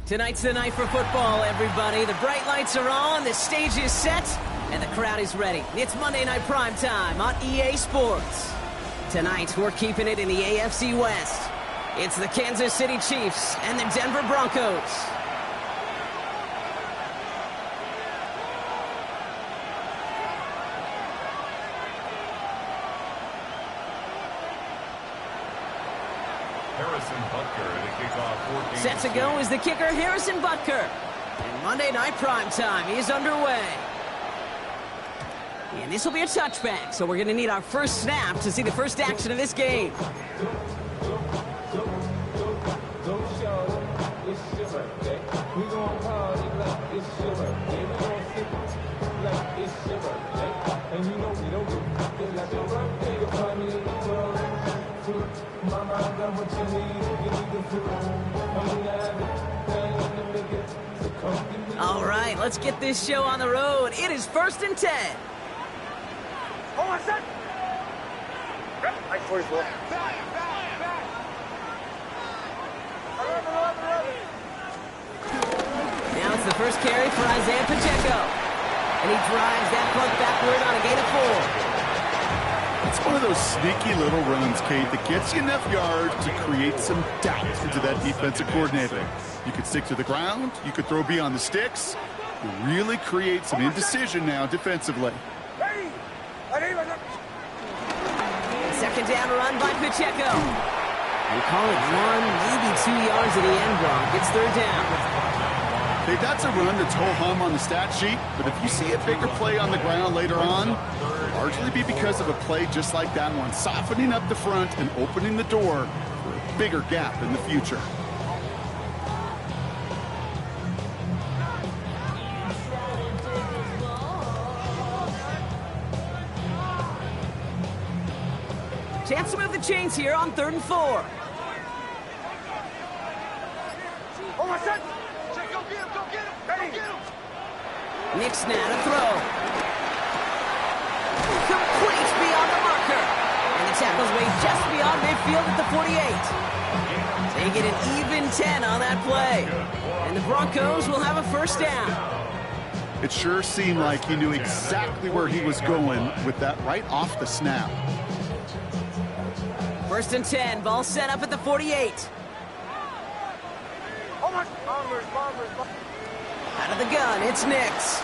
Tonight's the night for football, everybody. The bright lights are on, the stage is set, and the crowd is ready. It's Monday Night Prime Time on EA Sports. Tonight, we're keeping it in the AFC West. It's the Kansas City Chiefs and the Denver Broncos. Set to go is the kicker, Harrison Butker. And Monday Night Prime Time is underway. And this will be a touchback, so we're going to need our first snap to see the first action of this game. All right, let's get this show on the road. It is 1st and 10. Hold on, set. Nice for his ball. Now it's the first carry for Isaiah Pacheco. And he drives that punt backward on a gain of 4. It's one of those sneaky little runs, Kate, that gets you enough yards to create some doubt into that defensive coordinator. You could stick to the ground. You could throw beyond the sticks. You really create some indecision now defensively. Second down run by Pacheco. We call it 1, maybe 2 yards at the end, Gronk. It's 3rd down. Okay, that's a run that's ho-hum on the stat sheet, but if you see a bigger play on the ground later on, it'll largely be because of a play just like that one, softening up the front and opening the door for a bigger gap in the future. Chance to move the chains here on 3rd and 4. Hold on, set. Go get him, go get him, go get him. Nick snap to throw. Complete beyond the marker. And the tackle's way just beyond midfield at the 48. They get an even 10 on that play. And the Broncos will have a first down. It sure seemed like he knew exactly where he was going with that right off the snap. 1st and 10, ball set up at the 48. Out of the gun, it's Nix.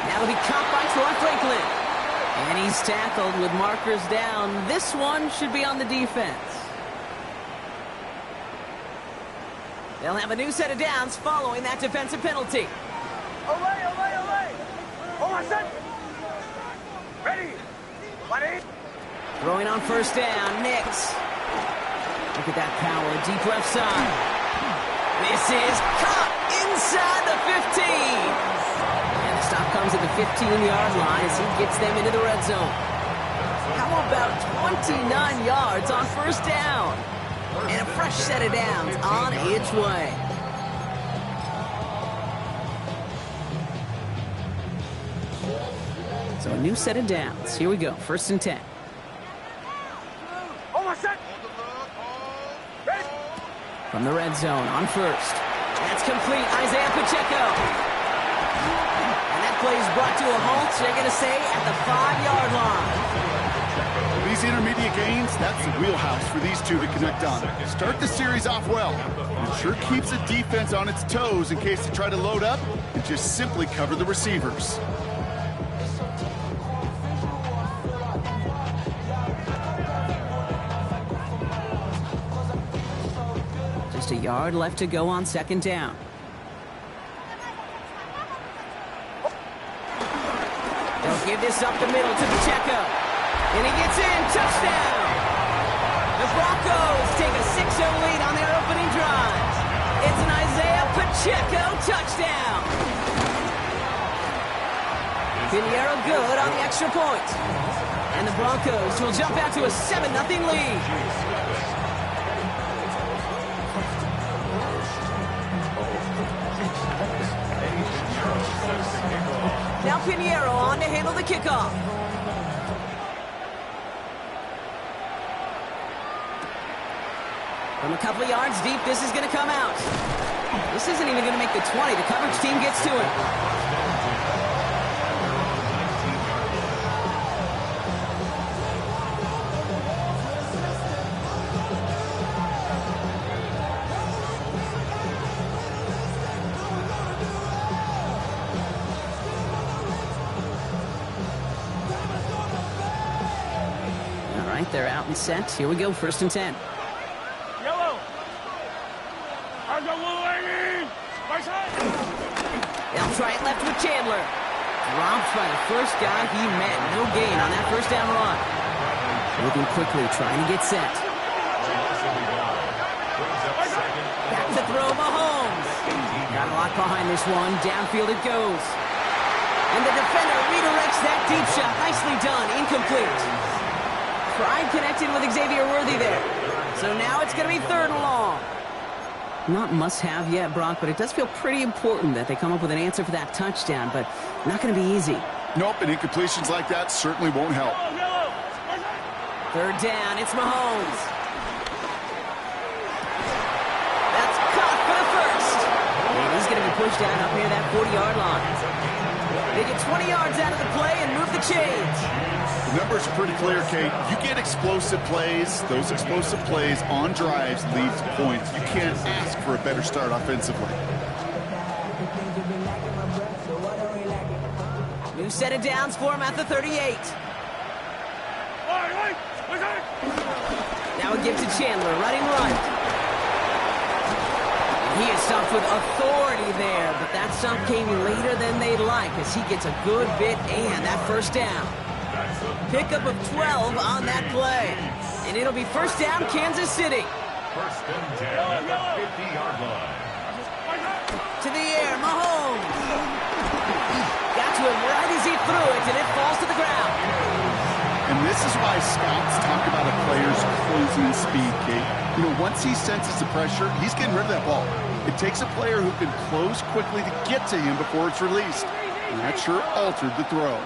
That'll be caught by Troy Franklin. And he's tackled with markers down. This one should be on the defense. They'll have a new set of downs following that defensive penalty. Away, away, away. Hold on, set. Ready. Ready. Throwing on 1st down, Nix. Look at that power, deep left side. This is caught inside the 15. And the stop comes at the 15-yard line as he gets them into the red zone. How about 29 yards on 1st down? And a fresh set of downs on its way. So a new set of downs. Here we go, 1st and 10. From the red zone on 1st. That's complete, Isaiah Pacheco. And that play is brought to a halt, they're going to say, at the 5-yard line. These intermediate gains, that's the wheelhouse for these two to connect on. Start the series off well. It sure keeps the defense on its toes in case they try to load up and just simply cover the receivers. Just a yard left to go on 2nd down. They'll give this up the middle to Pacheco. And he gets in. Touchdown. The Broncos take a 6-0 lead on their opening drive. It's an Isaiah Pacheco touchdown. Pinheiro good on the extra point. And the Broncos will jump out to a 7-0 lead. Now Pinheiro on to handle the kickoff. From a couple of yards deep, this is going to come out. This isn't even going to make the 20. The coverage team gets to it. All right, they're out and set. Here we go, 1st and 10. They'll try it left with Chandler. Dropped by the first guy he met. No gain on that 1st down run. Moving quickly, trying to get set. Back to throw Mahomes. Got a lot behind this one. Downfield it goes. And the defender redirects that deep shot. Nicely done. Incomplete. Pride connected with Xavier Worthy there. So now it's going to be 3rd and long. Not must-have yet, Brock, but it does feel pretty important that they come up with an answer for that touchdown, but not going to be easy. Nope, and incompletions like that certainly won't help. 3rd down, it's Mahomes. That's caught for the 1st. And he's going to be pushed down up near that 40-yard line. They get 20 yards out of the play and move the chains. The numbers are pretty clear, Kate. You get explosive plays. Those explosive plays on drives lead to points. You can't ask for a better start offensively. New set of downs for him at the 38. Now a give to Chandler, running right. He is stumped with authority there, but that stump came later than they'd like as he gets a good bit and that 1st down. Pickup of 12 on that play. And it'll be 1st down, Kansas City. 1st and 10 at the 50-yard line. To the air, Mahomes. Got to him right as he threw it, and it falls to the ground. And this is why scouts talk about a player's closing speed, Kate. You know, once he senses the pressure, he's getting rid of that ball. It takes a player who can close quickly to get to him before it's released. And that sure altered the throw.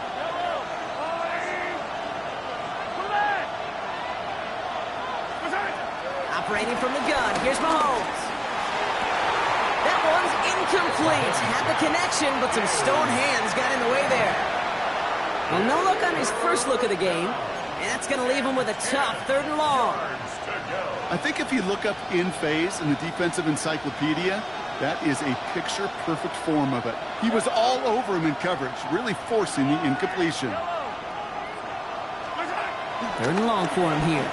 Operating from the gun, here's Mahomes. That one's incomplete. Had the connection, but some stone hands got in the way there. Well, no look on his first look of the game, and that's going to leave him with a tough 3rd and long. I think if you look up in phase in the defensive encyclopedia, that is a picture-perfect form of it. He was all over him in coverage, really forcing the incompletion. 3rd and long for him here.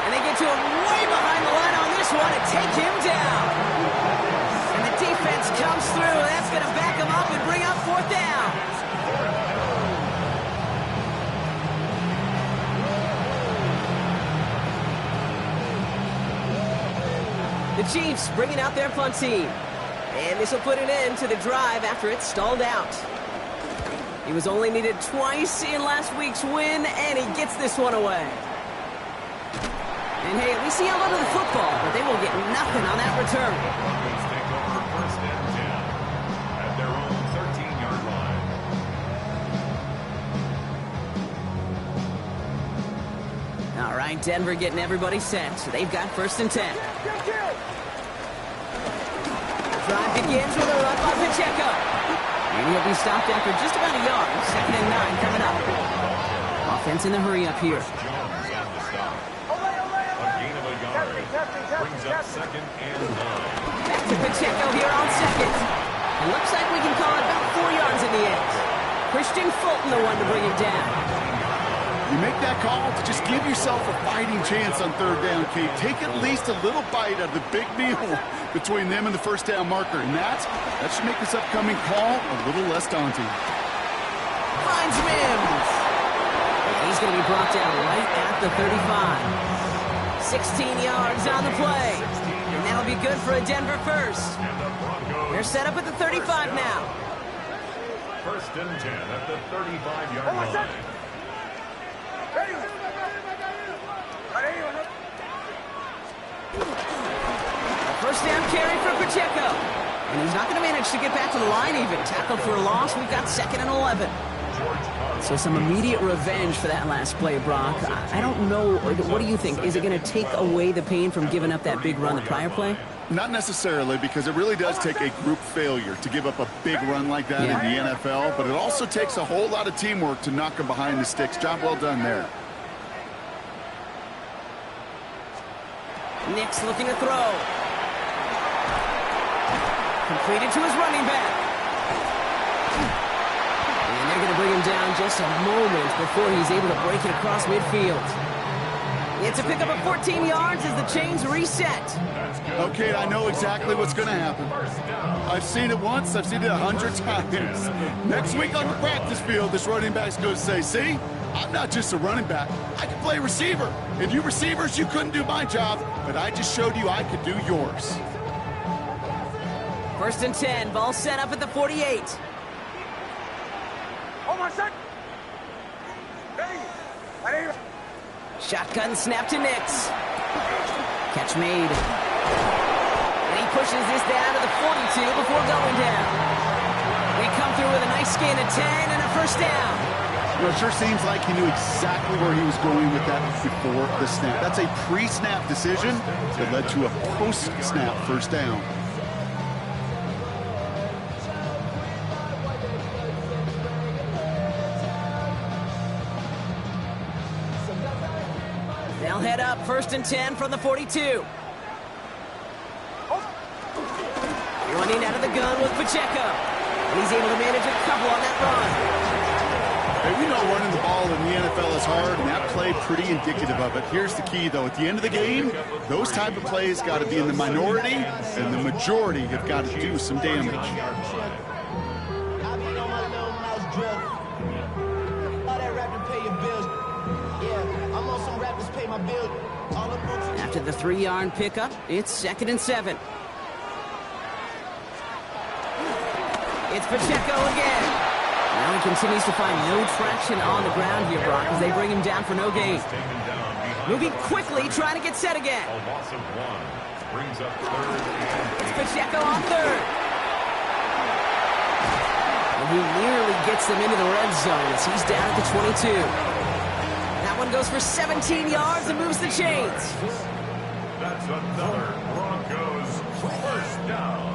And they get to him way behind the line on this one and take him down. And the defense comes through. That's going to back him up and bring up 4th down. The Chiefs bringing out their punt team. And this will put an end to the drive after it stalled out. He was only needed twice in last week's win, and he gets this one away. And hey, at least he held onto the football, but they will get nothing on that return. Broncos take over 1st and 10 at their own 13-yard line. All right, Denver getting everybody set. So they've got 1st and 10. Drive begins with a run by Pacheco. And he'll be stopped after just about a yard. 2nd and 9 coming up. Offense in the hurry up here. Jones on the stop. A gain of a yard. Brings up 2nd and 9. Back to Pacheco here on 2nd. It looks like we can call it about 4 yards in the end. Christian Fulton the one to bring him down. You make that call to just give yourself a fighting chance on 3rd down, Kate. Take at least a little bite out of the big meal between them and the 1st down marker. And that should make this upcoming call a little less daunting. Finds Mims. And he's going to be brought down right at the 35. 16 yards on the play. And that'll be good for a Denver first. They're set up at the 35 now. First and 10 at the 35-yard line. Ready. First down carry for Pacheco. And he's not going to manage to get back to the line even. Tackled for a loss. We've got 2nd and 11. So some immediate revenge for that last play, Brock. I don't know. What do you think? Is it going to take away the pain from giving up that big run the prior play? Not necessarily, because it really does take a group failure to give up a big run like that in the NFL, but it also takes a whole lot of teamwork to knock them behind the sticks. Job well done there. Nick's looking to throw. Completed to his running back. And they're going to bring him down just a moment before he's able to break it across midfield. It's a pickup of 14 yards as the chains reset. Okay, I know exactly what's going to happen. I've seen it once, I've seen it 100 times. Next week on the practice field, this running back's going to say, see, I'm not just a running back, I can play receiver. And you receivers, you couldn't do my job, but I just showed you I could do yours. First and 10, ball set up at the 48. Hold on, set. Ready. Shotgun snap to Nix. Catch made. And he pushes this down to the 42 before going down. We come through with a nice gain of 10 and a first down. Well, it sure seems like he knew exactly where he was going with that before the snap. That's a pre-snap decision that led to a post-snap first down. They'll head up first and 10 from the 42. Running out of the gun with Pacheco. And he's able to manage a couple on that run. Hey, we know running the ball in the NFL is hard, and that play pretty indicative of it. Here's the key, though. At the end of the game, those type of plays got to be in the minority, and the majority have got to do some damage. After the 3-yard pickup, it's 2nd and 7. It's Pacheco again. Now he continues to find no traction on the ground here, Brock, as they bring him down for no gain. Moving quickly, trying to get set again. A loss of 1 brings up 3rd. It's Pacheco on 3rd. And he nearly gets them into the red zone as he's down at the 22. That one goes for 17 yards and moves the chains. That's another Broncos first down.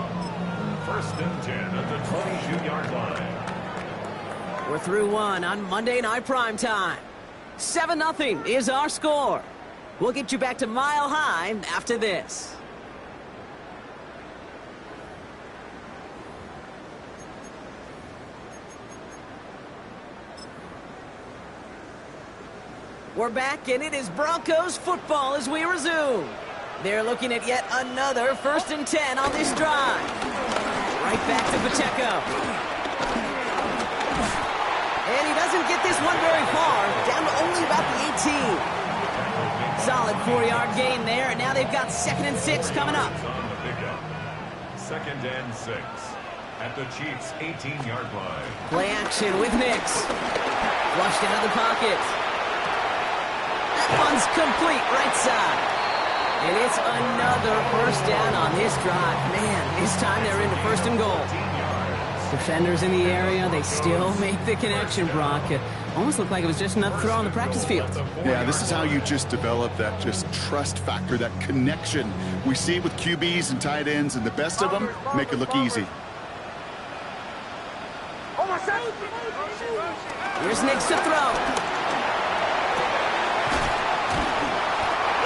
First and 10 at the 22-yard line. We're through 1 on Monday Night Primetime. 7-0 is our score. We'll get you back to Mile High after this. We're back, and it is Broncos football as we resume. They're looking at yet another 1st and 10 on this drive. Right back to Pacheco. And he doesn't get this one very far, down to only about the 18. Solid 4-yard gain there, and now they've got 2nd and 6 coming up. 2nd and 6 at the Chiefs' 18-yard line. Play action with Nix. Flushed out of the pocket. That one's complete right side. And it's another first down on this drive. Man, this time they're into 1st and goal. Defenders in the area, they still make the connection, Brock. It almost looked like it was just another throw on the practice field. Yeah, this is how you just develop that just trust factor, that connection. We see it with QBs and tight ends, and the best of them make it look easy. Here's Nix to throw.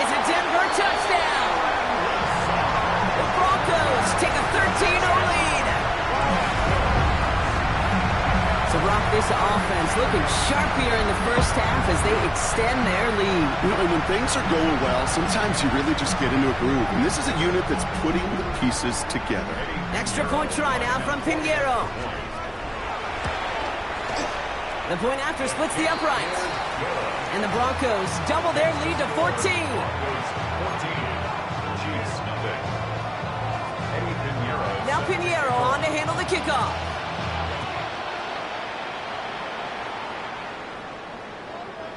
It's a Denver touchdown. The Broncos take a 13-0 lead. So, Brock, this offense looking sharp here in the first half as they extend their lead. You know, when things are going well, sometimes you really just get into a groove. And this is a unit that's putting the pieces together. Extra point try now from Pinheiro. The point after splits the uprights. And the Broncos double their lead to 14. Broncos 14, Chiefs nothing. Eddie Pinheiro. Now Pinheiro on to handle the kickoff.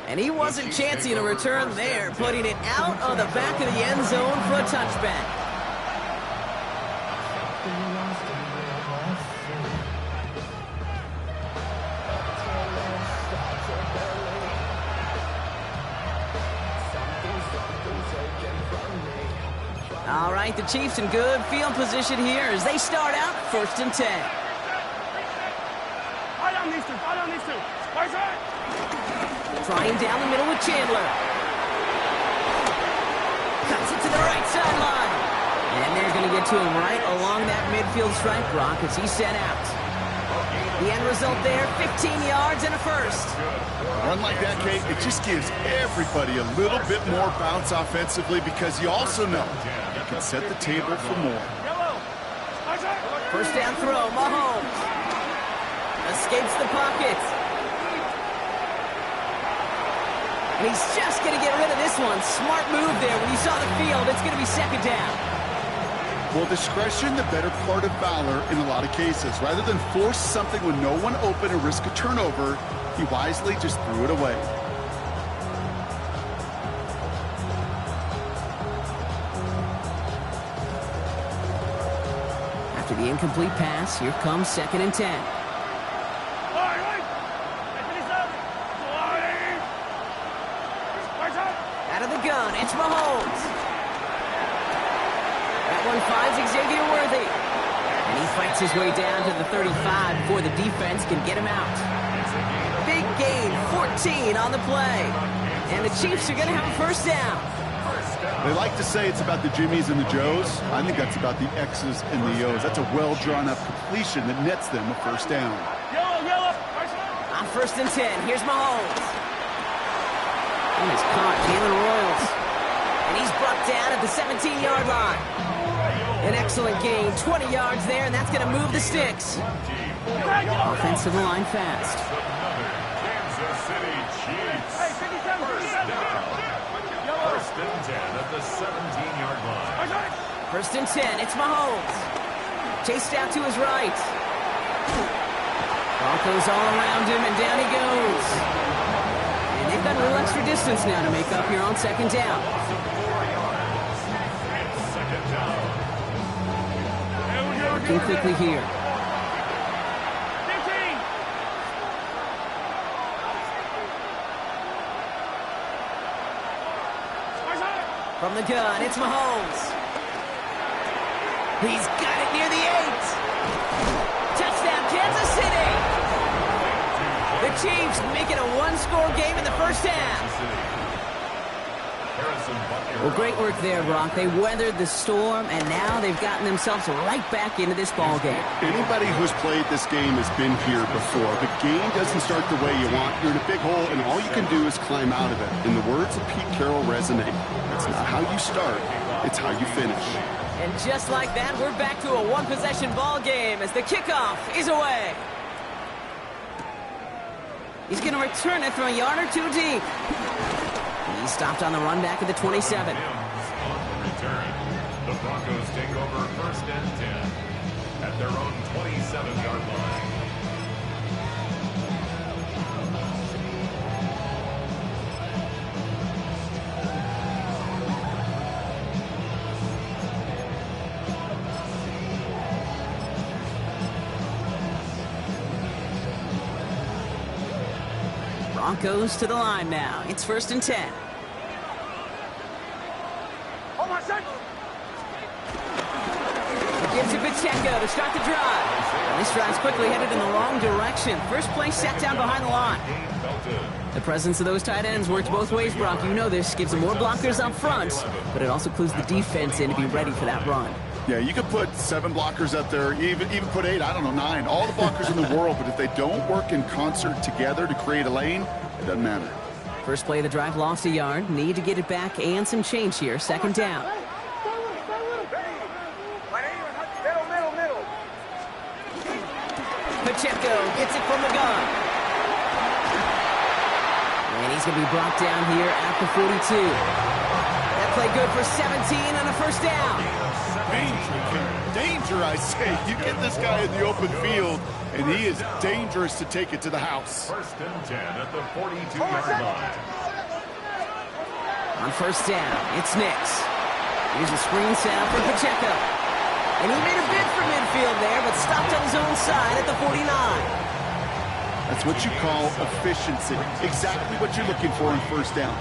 And he wasn't chancing a return there, putting it out on the back of the end zone for a touchback. All right, the Chiefs in good field position here as they start out 1st and 10. Right on these two. Right on these two. Right side. Trying down the middle with Chandler. Cuts it to the right sideline. And they're going to get to him right along that midfield stripe, Brock, as he's sent out. The end result there, 15 yards and a first. Run like that, Kate, it just gives everybody a little bit more bounce offensively because you also know you can set the table for more. First down throw, Mahomes. Escapes the pocket. And he's just going to get rid of this one. Smart move there. When you saw the field, it's going to be 2nd down. Well, discretion, the better part of valor in a lot of cases. Rather than force something with no one open and risk a turnover, he wisely just threw it away. After the incomplete pass, here comes 2nd and 10. Out of the gun, it's Mahomes. That one finds Xavier Worthy. And he fights his way down to the 35 before the defense can get him out. Big gain, 14 on the play. And the Chiefs are going to have a first down. They like to say it's about the Jimmies and the Joes. I think that's about the X's and the O's. That's a well-drawn-up completion that nets them a first down. On 1st and 10, here's Mahomes. And he's caught Jalen Royals. And he's brought down at the 17-yard line. An excellent gain, 20 yards there, and that's going to move the sticks. Offensive line fast. Kansas City Chiefs. First and 10 at the 17-yard line. 1st and 10, it's Mahomes. Chased out to his right. Broncos all around him, and down he goes. And they've got a little extra distance now to make up here on 2nd down. Working quickly here. From the gun, it's Mahomes. He's got it near the 8. Touchdown, Kansas City. The Chiefs making a one-score game in the first half. Well, great work there, Brock. They weathered the storm, and now they've gotten themselves right back into this ball game. Anybody who's played this game has been here before. The game doesn't start the way you want. You're in a big hole, and all you can do is climb out of it. And the words of Pete Carroll resonate. It's not how you start, it's how you finish. And just like that, we're back to a one-possession ball game as the kickoff is away. He's going to return it from a yard or two deep. He stopped on the run back at the 27. On the return, the Broncos take over 1st and 10 at their own 27-yard line. Broncos to the line now. It's 1st and 10. Hold on, son. Gives to Pacheco to start the drive. And this drive's quickly headed in the wrong direction. First play sat down behind the line. The presence of those tight ends works both ways, Brock. You know this. Gives them more blockers up front, but it also clues the defense in to be ready for that run. Yeah, you could put 7 blockers up there, even put 8, I don't know, 9. All the blockers in the world, but if they don't work in concert together to create a lane, it doesn't matter. First play of the drive, lost a yard. Need to get it back and some change here. 2nd down. Middle. Pacheco gets it from the gun. he's going to be brought down here at the 42. That play good for 17 and a first down. Danger, I say. You get this guy in the open field, and he is dangerous to take it to the house. First and 10 at the 42-yard line. On first down, it's Nix. Here's a screen sound for Pacheco. And he made a bid for midfield there, but stopped on his own side at the 49. That's what you call efficiency. Exactly what you're looking for in first down.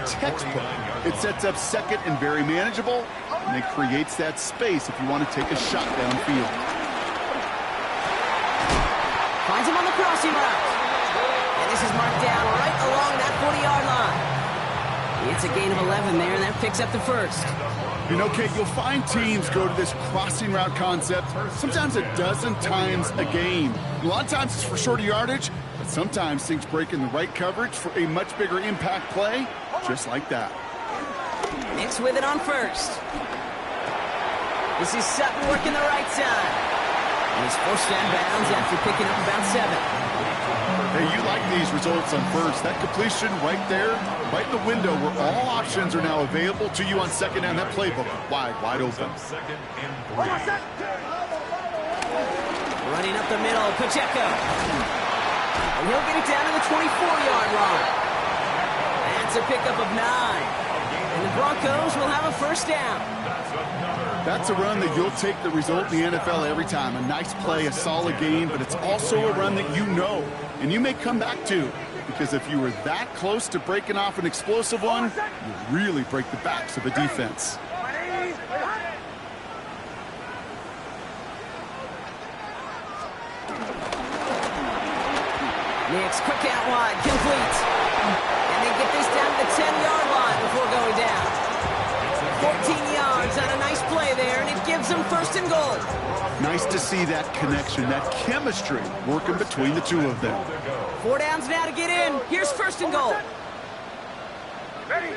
Textbook. It sets up second and very manageable, and it creates that space if you want to take a shot downfield. Finds him on the crossing route. And this is marked down right along that 40-yard line. It's a gain of 11 there, and that picks up the first. You know, Kate, you'll find teams go to this crossing route concept sometimes a dozen times a game. A lot of times it's for shorter yardage, but sometimes things break in the right coverage for a much bigger impact play, just like that. Nix with it on first. This is Sutton working the right side. And he's forced out of bounds after picking up about 7. Hey, you like these results on first. That completion right there, right in the window where all options are now available to you on second down. That playbook wide open. Second and 3. Running up the middle, Pacheco. And he'll get it down to the 24-yard line. That's a pickup of 9. And the Broncos will have a first down. That's a run that you'll take the result in the NFL every time. A nice play, a solid game, but it's also a run that you know and you may come back to, because if you were that close to breaking off an explosive one, you really break the backs of a defense. Nix, quick out wide, complete. And they get this down to the 10-yard line before going down. 14 yards on a nice play there, and it gives them first and goal. Nice to see that connection, that chemistry working between the two of them. 4 downs now to get in. Here's first and goal. Ready.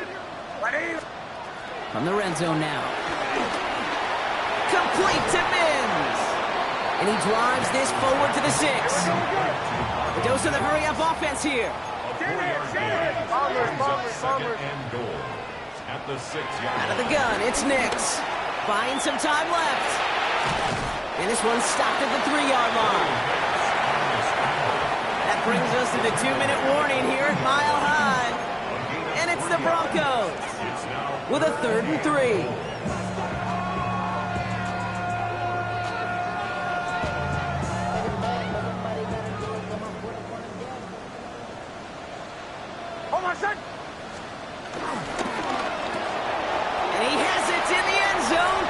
From the red zone now. Complete to Mims. And he drives this forward to the 6. A dose of the hurry-up offense here. Second and goal. At the 6-yard Out of the gun, it's Nix. Buying some time left. And this one stopped at the 3-yard line. That brings us to the 2-minute warning here at Mile High. And it's the Broncos with a 3rd and 3.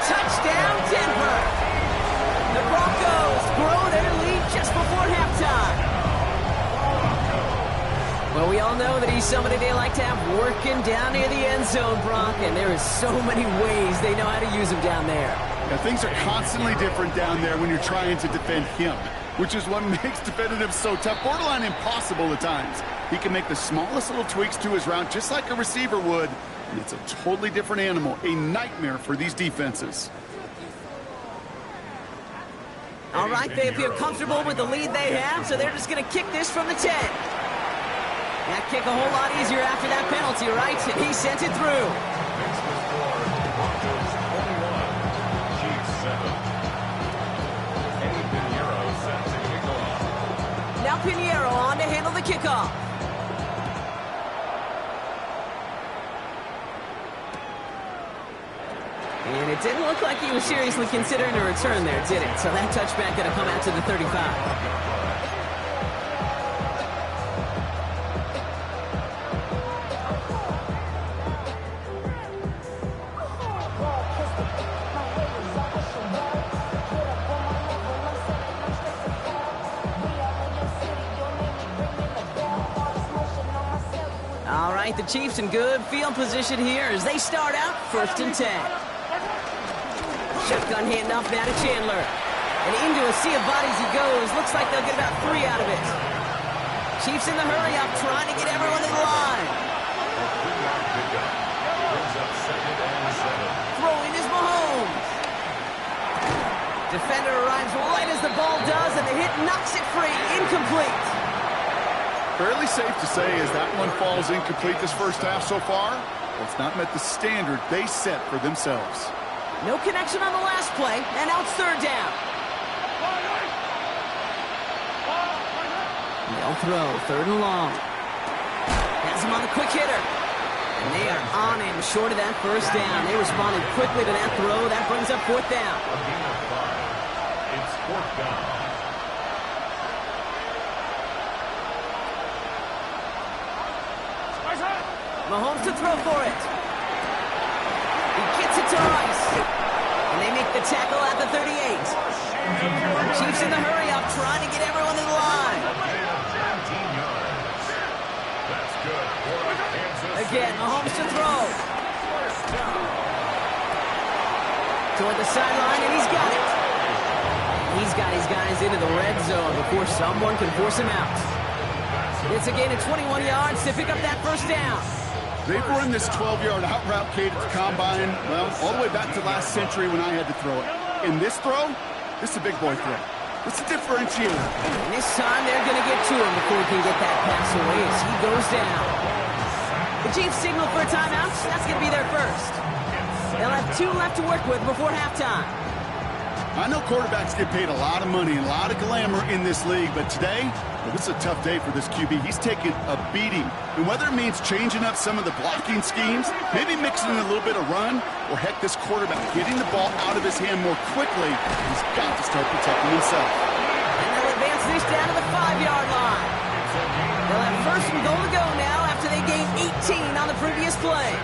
Touchdown, Denver! The Broncos grow their lead just before halftime. Well, we all know that he's somebody they like to have working down near the end zone, Bronk, and there is so many ways they know how to use him down there. Now, things are constantly different down there when you're trying to defend him, which is what makes defending him so tough, borderline impossible at times. He can make the smallest little tweaks to his route just like a receiver would, and it's a totally different animal, a nightmare for these defenses. All right, they appear comfortable with the lead they have, so they're just going to kick this from the 10. That kick a whole lot easier after that penalty, right? And he sent it through. Broncos 21, Chiefs 7. Eddie Pinheiro set to kick off. Now Pinheiro on to handle the kickoff. And it didn't look like he was seriously considering a return there, did it? So that touchback going to come out to the 35. All right, the Chiefs in good field position here as they start out 1st and 10. Shotgun handoff now to Chandler. And into a sea of bodies he goes. Looks like they'll get about 3 out of it. Chiefs in the hurry-up, trying to get everyone to the line. Throwing is Mahomes. Defender arrives right as the ball does, and the hit knocks it free. Incomplete. Fairly safe to say as that one falls incomplete this first half so far, well, it's not met the standard they set for themselves. No connection on the last play, and now it's third down. They'll throw, third and long. Has him on the quick hitter. And they are on him short of that first down. They responded quickly to that throw. That brings up fourth down. A gain of 5. It's fourth down. Mahomes to throw for it. He gets it to Rice. And they make the tackle at the 38. Chiefs in the hurry up, trying to get everyone to the line. That's good. Again, Mahomes to throw. Toward the sideline, and he's got it. He's got his guys into the red zone before someone can force him out. It's a gain of 21 yards to pick up that first down. They've run this 12-yard out route, Kate, at the combine, well, all the way back to last century when I had to throw it. In this throw, this is a big boy throw. It's a differentiator. And this time they're going to get to him before he can get that pass away as he goes down. The Chiefs signal for a timeout. That's going to be their first. They'll have 2 left to work with before halftime. I know quarterbacks get paid a lot of money and a lot of glamour in this league, but today, well, this is a tough day for this QB. He's taking a beating. And whether it means changing up some of the blocking schemes, maybe mixing in a little bit of run, or heck, this quarterback getting the ball out of his hand more quickly, he's got to start protecting himself. And they'll advance this down to the 5-yard line. They'll have first and goal to go now after they gained 18 on the previous play.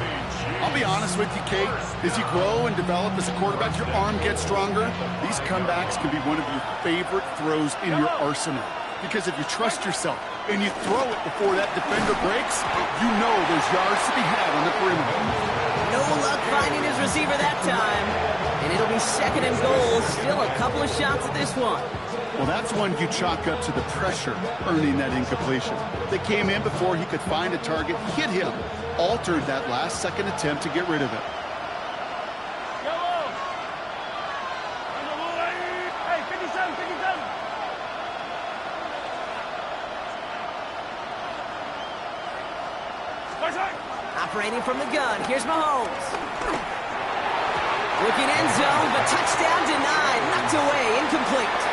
I'll be honest with you, Kate. As you grow and develop as a quarterback, your arm gets stronger. These comebacks can be one of your favorite throws in your arsenal. Because if you trust yourself and you throw it before that defender breaks, you know there's yards to be had on the perimeter. No luck finding his receiver that time. And it'll be second and goal. Still a couple of shots at this one. Well, that's one you chalk up to the pressure earning that incompletion. They came in before he could find a target, hit him, altered that last-second attempt to get rid of it. Hey, 57, 57. Operating from the gun, here's Mahomes. Looking end zone, but touchdown denied, knocked away, incomplete.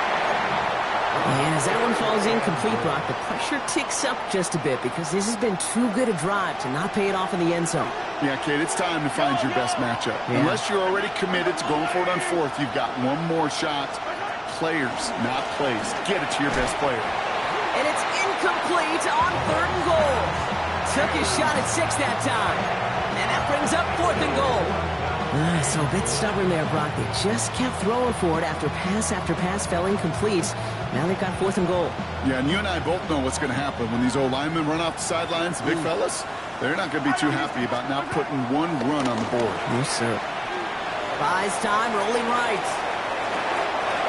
And as that one falls incomplete, Brock, the pressure ticks up just a bit because this has been too good a drive to not pay it off in the end zone. Yeah, Kate, it's time to find your best matchup. Yeah. Unless you're already committed to going for it on fourth, you've got one more shot. Players, not plays. Get it to your best player. And it's incomplete on third and goal. Took his shot at 6 that time. And that brings up fourth and goal. So a bit stubborn there, Brock. They just kept throwing for it after pass fell incomplete. Now they've got fourth and goal. Yeah, and you and I both know what's going to happen when these old linemen run off the sidelines. Big fellas, they're not going to be too happy about not putting one run on the board. Yes, sir. Buys time, rolling right.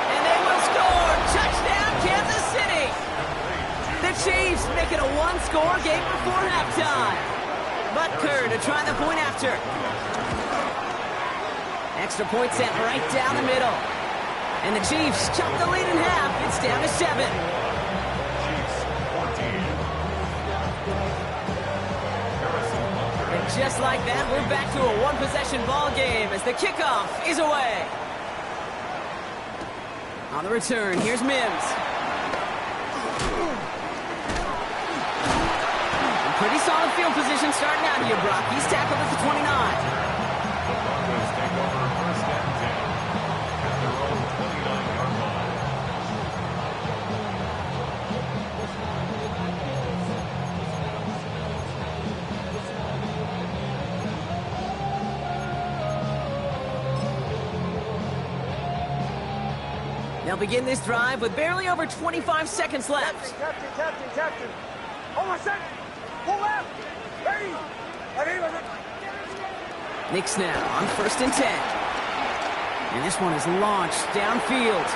And they will score. Touchdown, Kansas City. The Chiefs make it a one-score game before halftime. Butker to try the point after. Extra point set right down the middle. And the Chiefs chop the lead in half. It's down to 7. And just like that, we're back to a one-possession ball game as the kickoff is away. On the return, here's Mims. And pretty solid field position starting out here, Brock. He's tackled at the 29. The Broncos take over first and 10 at their own 29-yard line. They'll begin this drive with barely over 25 seconds left. Captain. Hold on a second. Pull left. Ready. Knicks now on first and 10. And this one is launched downfield.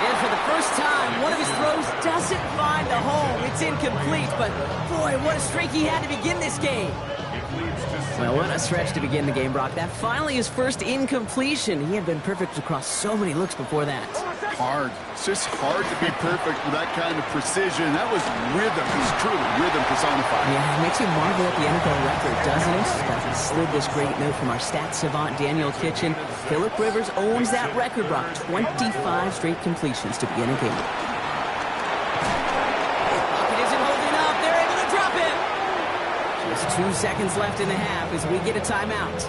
And for the first time, one of his throws doesn't find the home. It's incomplete, but boy, what a streak he had to begin this game. It leads to Well, what a stretch to begin the game, Brock. That finally his first incompletion. He had been perfect across so many looks before that. Hard. It's just hard to be perfect with that kind of precision. That was rhythm. He's truly rhythm personified. Yeah, it makes you marvel at the NFL record, doesn't it? That he slid this great note from our stats savant, Daniel Kitchen. Phillip Rivers owns that record, Brock. 25 straight completions to begin a game. Pocket isn't holding up. They're able to drop him. Just 2 seconds left in the half as we get a timeout.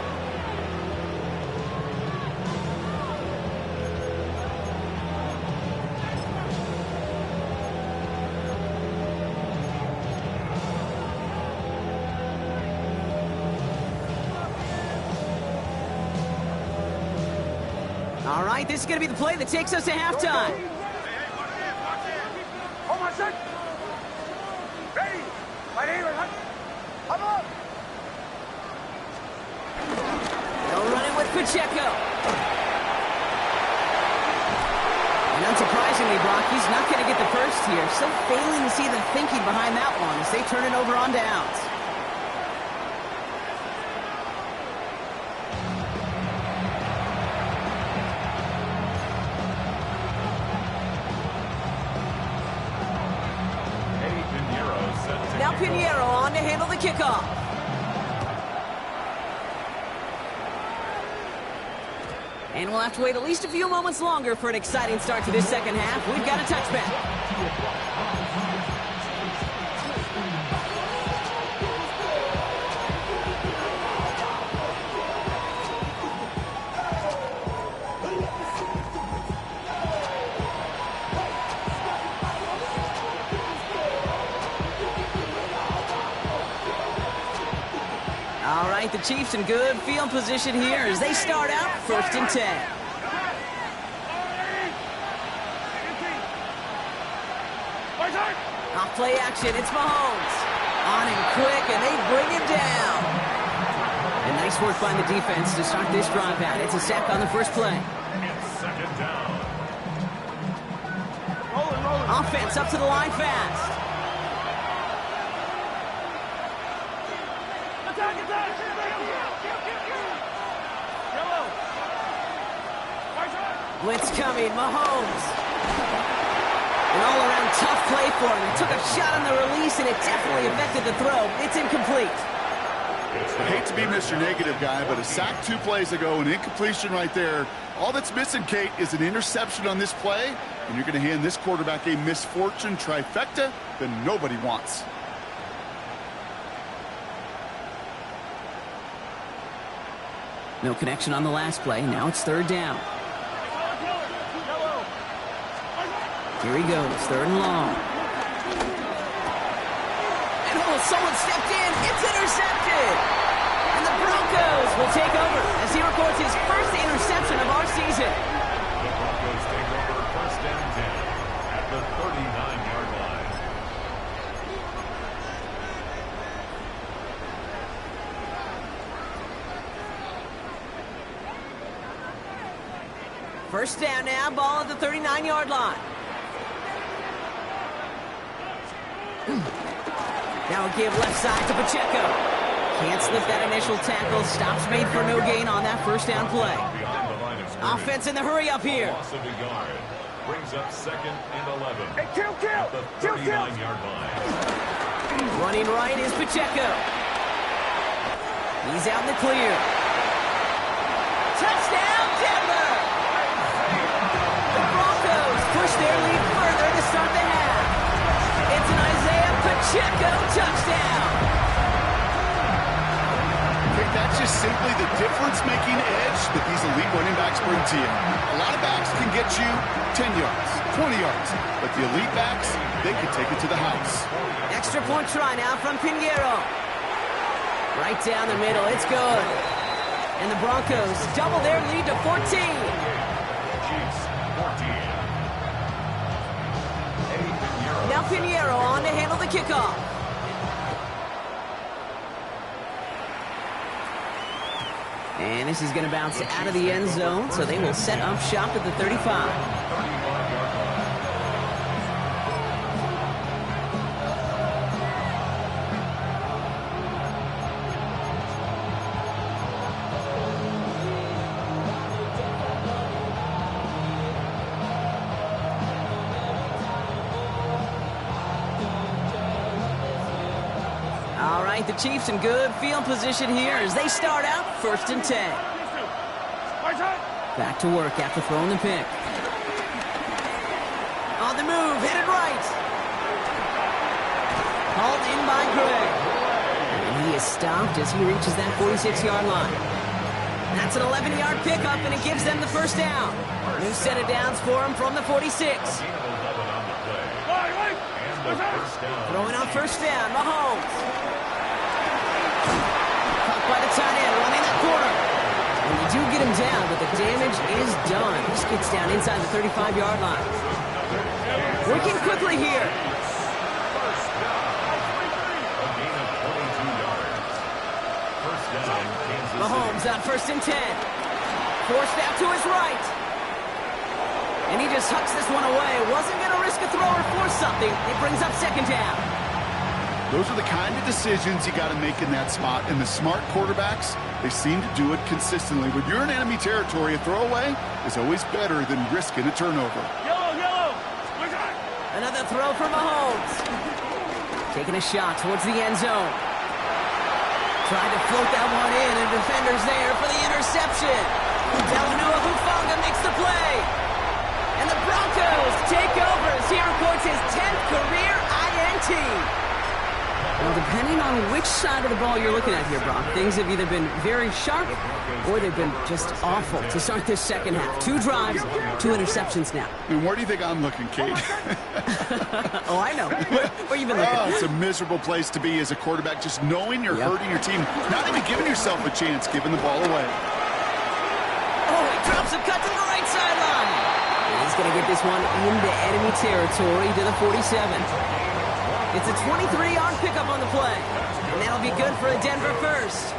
All right, this is going to be the play that takes us to halftime. Hold on, set. Ready. Right here, right. Come on. They'll run it with Pacheco. And unsurprisingly, Brock, he's not going to get the first here. Still failing to see the thinking behind that one as they turn it over on downs. Now Pinheiro on to handle the kickoff. And we'll have to wait at least a few moments longer for an exciting start to this second half. We've got a touchback. All right, the Chiefs in good field position here as they start out 1st and 10. Off play action, it's Mahomes. On him quick, and they bring him down. And nice work by the defense to start this drive out. It's a sack on the first play. It's second down. Offense up to the line fast. Blitz coming, Mahomes. An all-around tough play for him. He took a shot on the release, and it definitely affected the throw. It's incomplete. I hate to be Mr. Negative guy, but a sack 2 plays ago, an incompletion right there. All that's missing, Kate, is an interception on this play, and you're going to hand this quarterback a misfortune trifecta that nobody wants. No connection on the last play. Now it's 3rd down. Here he goes, 3rd and long. And someone stepped in. It's intercepted. And the Broncos will take over as he records his first interception of our season. The Broncos take over 1st and 10 at the 39-yard line. First down now, ball at the 39-yard line. Now a give left side to Pacheco. Can't slip that initial tackle. Stops made for no gain on that first down play. Offense in the hurry up here. Loss of a yard. Brings up 2nd and 11. Hey, kill. At the 39-yard line. Running right is Pacheco. He's out in the clear. Touchdown, Denver! The Broncos push their lead further to start the half. It's an Isaiah Pacheco touchdown. That's just simply the difference-making edge that these elite running backs bring to you. A lot of backs can get you 10 yards, 20 yards, but the elite backs, they can take it to the house. Extra point try now from Pinheiro. Right down the middle, it's good. And the Broncos double their lead to 14. Chiefs 14. Now Pinheiro on to handle the kickoff. And this is going to bounce out of the end zone, so they will set up shop at the 35. right, the Chiefs in good field position here as they start out 1st and 10. Back to work after throwing the pick. On the move, hit it right. Hauled in by Greg. And he is stopped as he reaches that 46-yard line. That's an 11-yard pickup, and it gives them the first down. New set of downs for him from the 46. Throwing on first down, Mahomes. Caught by the tight end, running that corner. And they do get him down, but the damage is done. He just gets down inside the 35-yard line. Working quickly here. Mahomes on 1st and 10. Forced out to his right. And he just hucks this one away. Wasn't going to risk a throw or force something. It brings up 2nd down. Those are the kind of decisions you got to make in that spot. And the smart quarterbacks, they seem to do it consistently. When you're in enemy territory, a throwaway is always better than risking a turnover. Yellow. Another throw for Mahomes. Taking a shot towards the end zone. Tried to float that one in, and defender's there for the interception. Delanoa Hufanga makes the play. And the Broncos take over as he records his 10th career INT. Well, depending on which side of the ball you're looking at here, Brock, things have either been very sharp or they've been just awful to start this second half. 2 drives, 2 interceptions now. And where do you think I'm looking, Kate? Oh, I know. Where you been looking? Oh, it's a miserable place to be as a quarterback, just knowing you're hurting your team, not even giving yourself a chance, giving the ball away. Oh, he drops a cut to the right sideline. He's going to get this one into enemy territory to the 47. It's a 23-yard pickup on the play, and that'll be good for a Denver first.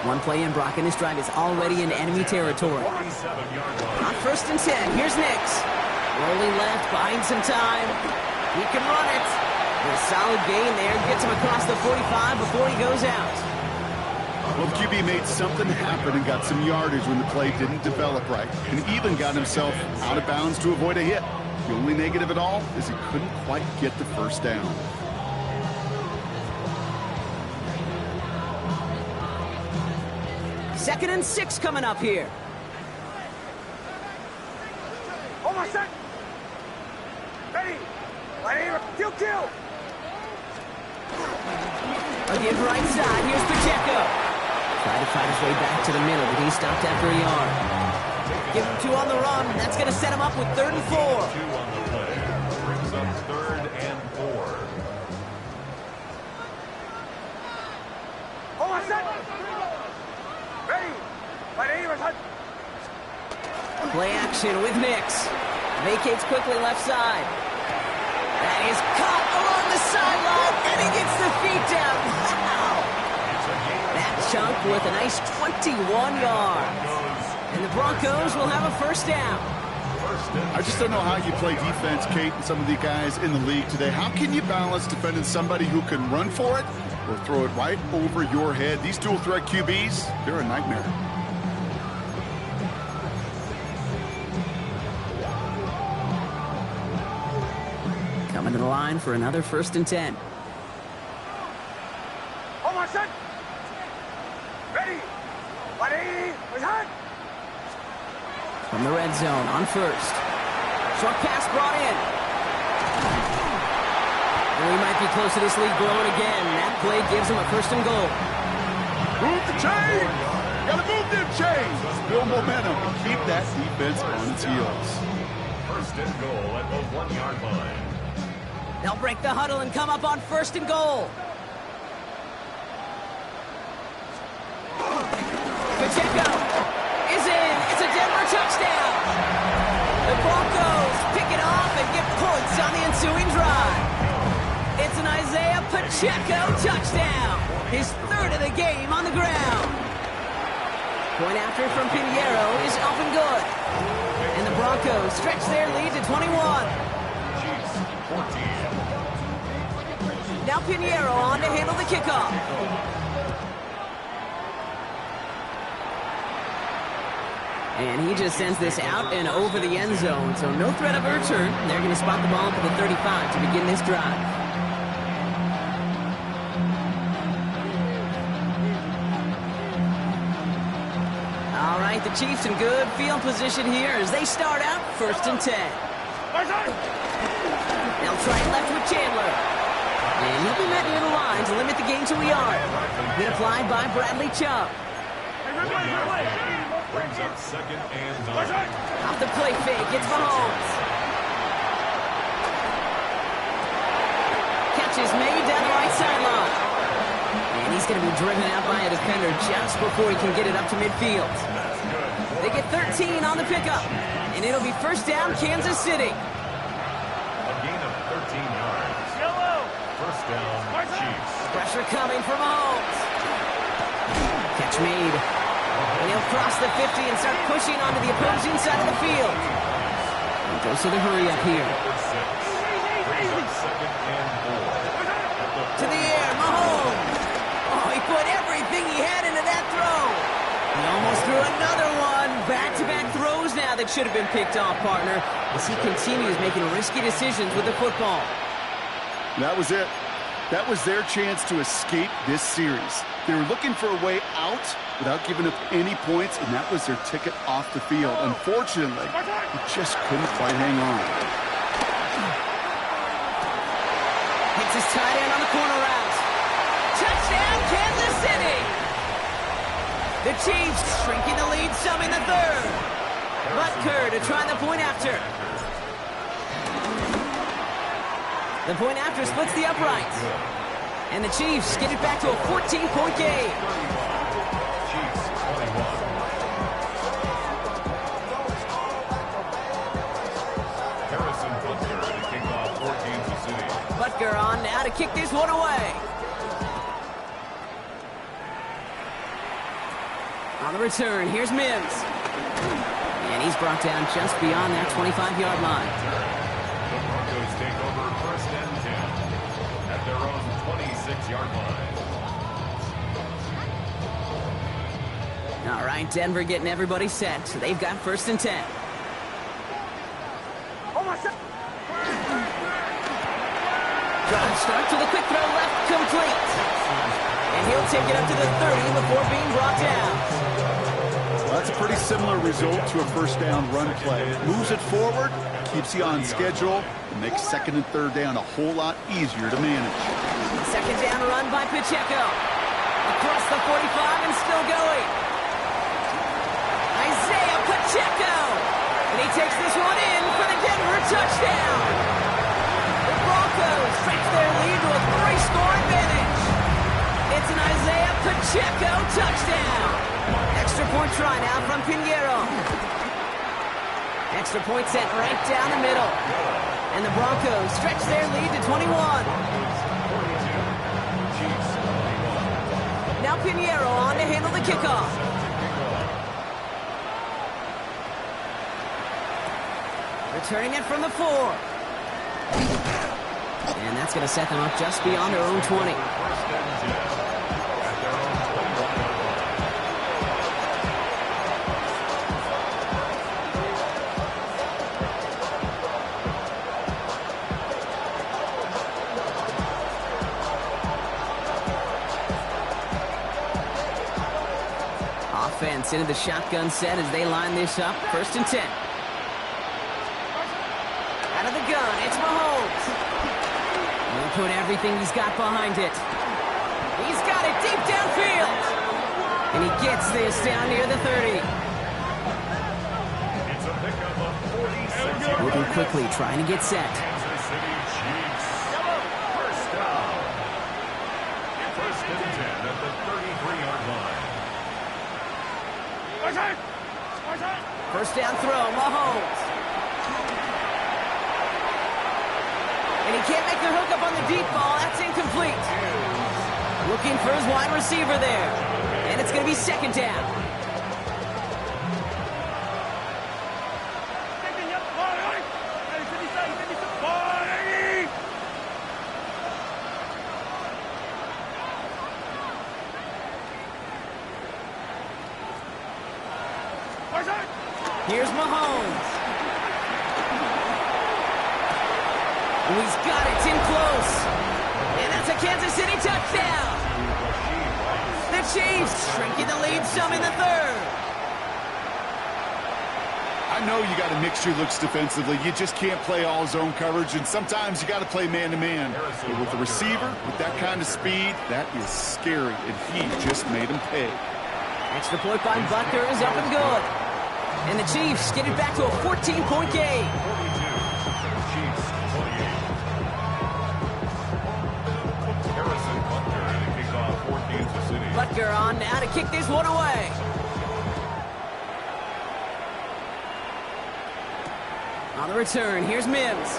One play in, Brock, and this drive is already in enemy territory. On 1st and 10, here's Nix. Rolling left, buying some time. He can run it. And a solid gain there, gets him across the 45 before he goes out. Well, the QB made something happen and got some yardage when the play didn't develop right, and even got himself out of bounds to avoid a hit. The only negative at all is he couldn't quite get the first down. Second and 6 coming up here. Almost set. Ready. Kill. Again, right side. Here's Pacheco. Try to fight his way back to the middle, but he stopped after a yard. Give him 2 on the run. That's going to set him up with 3rd and 4. 2 on the play. Brings up 3rd and 4. Almost set. Ready. Play action with Nix. Vacates quickly left side. That is caught along the sideline, and he gets the feet down. Wow! That chunk worth a nice 21 yards. And the Broncos will have a first down. I just don't know how you play defense, Kate, and some of the guys in the league today. How can you balance defending somebody who can run for it or throw it right over your head? These dual threat QBs, they're a nightmare. Coming to the line for another 1st and 10. Almost set. Ready. From the red zone on 1st. Short pass brought in. And we might be close to this lead growing again. That play gives him a 1st and goal. Move the chain! Gotta move them chains! Build momentum and keep that defense on its heels. 1st and goal at the 1-yard line. They'll break the huddle and come up on 1st and goal. Pacheco is in. It's a Denver touchdown. The Broncos pick it off and get points on the ensuing drive. It's an Isaiah Pacheco touchdown. His 3rd of the game on the ground. Point after from Pinheiro is up and good. And the Broncos stretch their lead to 21. Chiefs 14. Now Pinheiro on to handle the kickoff. And he just sends this out and over the end zone, so no threat of a return. They're going to spot the ball up at the 35 to begin this drive. the Chiefs in good field position here as they start out 1st and 10. They'll try it left with Chandler. And he'll be met near the line to limit the gain to a yard. Been applied by Bradley Chubb. Brings up 2nd and 9. Off the play fake, it's Mahomes. Catch is made down the right sideline. And he's going to be driven out by a defender just before he can get it up to midfield. They get 13 on the pickup. And it'll be 1st down, Kansas City. A gain of 13 yards. 1st down, Chiefs. Pressure coming from Mahomes. Catch made. And he'll cross the 50 and start pushing onto the opposing side of the field. And goes to the hurry up here. Brings up 2nd and 4. To the air, Mahomes. Oh, he put everything he had into that throw. He almost threw another one. Back-to-back throws now that should have been picked off, partner, as he continues making risky decisions with the football. That was it. That was their chance to escape this series. They were looking for a way out without giving up any points, and that was their ticket off the field. Unfortunately, he just couldn't quite hang on. Hits his tight end on the corner route. Touchdown, Kansas City! The Chiefs shrinking the lead some in the 3rd. Butker to try the point after. The point after splits the uprights. And the Chiefs get it back to a 14-point game. Chiefs 21. Harrison Butker to kick off for Kansas City. Butker on now to kick this one away. On the return, here's Mims. And he's brought down just beyond that 25-yard line. The Broncos take over 1st and 10 at their own 26-yard line. All right, Denver getting everybody set. They've got 1st and 10. Drive start to the quick throw left, complete. And he'll take it up to the 30 before being brought down. Well, that's a pretty similar result to a 1st down run play. Moves it forward, keeps you on schedule, and makes 2nd and 3rd down a whole lot easier to manage. 2nd down run by Pacheco. Across the 45 and still going. Isaiah Pacheco. And he takes this one in for the Denver touchdown. The Broncos stretch their lead to a 3-score advantage. It's an Isaiah Pacheco touchdown. Extra point try now from Pinheiro. Extra point sent right down the middle. And the Broncos stretch their lead to 21. Now Pinheiro on to handle the kickoff. Returning it from the 4. And that's going to set them up just beyond their own 20. Offense into the shotgun set as they line this up. 1st and 10. Out of the gun, it's Mahomes. He'll put everything he's got behind it. He's got it deep downfield. And he gets this down near the 30. It's a pickup of 46. Moving quickly, trying to get set. Kansas City Chiefs. 1st down. 1st and 10 at the 33-yard line. 1st down throw, Mahomes. And he can't make the hook up on the deep ball. That's incomplete. Looking for his wide receiver there. And it's going to be 2nd down. Here's Mahomes. Oh, he's got it. It's in close. And that's a Kansas City touchdown. The Chiefs shrinking the lead some in the 3rd. I know you got to mix your looks defensively. You just can't play all zone coverage, and sometimes you got to play man-to-man. But with the receiver, with that kind of speed, that is scary, and he just made him pay. Extra point by Butker is up and good. And the Chiefs get it back to a 14-point game. 42, Chiefs 28. Harrison Butker to kick off for Kansas City. Butker on now to kick this one away. On the return, here's Mims.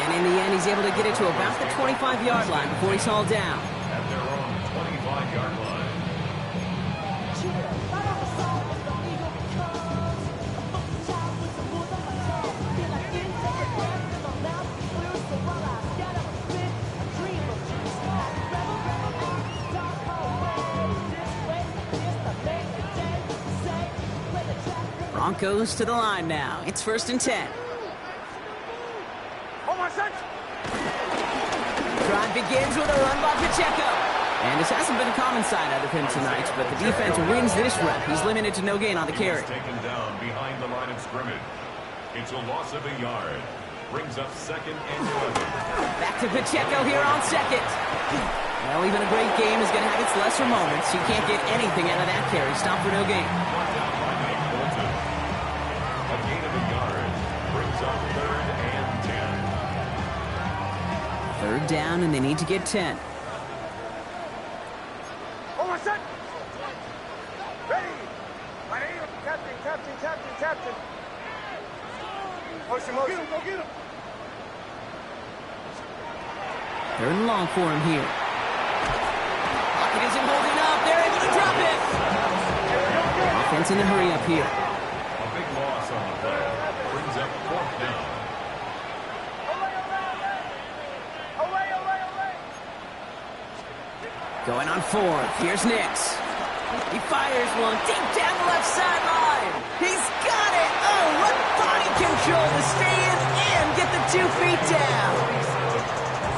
And in the end, he's able to get it to about the 25-yard line before he's hauled down. At their own 25-yard line. Broncos to the line now. It's 1st and 10. Drive begins with a run by Pacheco. And this hasn't been a common sight out of him tonight, but the defense wins this rep. He's limited to no gain on the carry. Taken down behind the line of scrimmage. It's a loss of a yard. Brings up 2nd and 11. Back to Pacheco here on 2nd. Well, even a great game is going to have its lesser moments. You can't get anything out of that carry. Stop for no gain. A gain of a yard. Brings up 3rd and 10. 3rd down, and they need to get 10. Over set. Ready. My name is Captain. Motion. Go get him. 3rd and long for him here. Pocket isn't holding up. They're able to drop it. Offense in a hurry up here. A big loss on the play. Brings up 4th down. Going on 4th. Here's Nix. He fires one deep down the left sideline. He's got it. Oh, what body control to stay in and get the 2 feet down.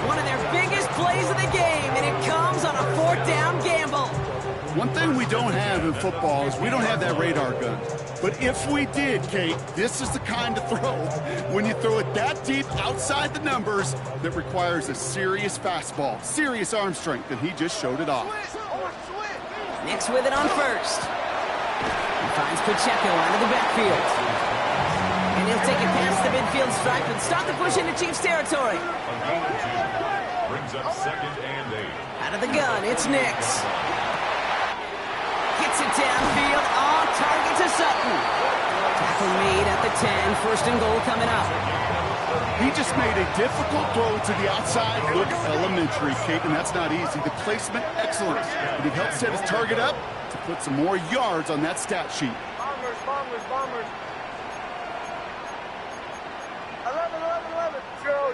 One of their biggest plays of the game, and it comes on a 4th down gamble. One thing we don't have in football is we don't have that radar gun. But if we did, Kate, this is the kind of throw, when you throw it that deep outside the numbers, that requires a serious fastball, serious arm strength, and he just showed it off. Nix with it on 1st. He finds Pacheco out of the backfield. And he'll take it past the midfield stripe and start the push into Chiefs territory. A gain of 2. Brings up 2nd and 8. Out of the gun, it's Nix. Gets it downfield, on target to Sutton. Tackle made at the 10, 1st and goal coming up. He just made a difficult throw to the outside. Look elementary, Kate, and that's not easy. The placement, excellent. But it helped set his target up to put some more yards on that stat sheet. Bombers. 11. Joe.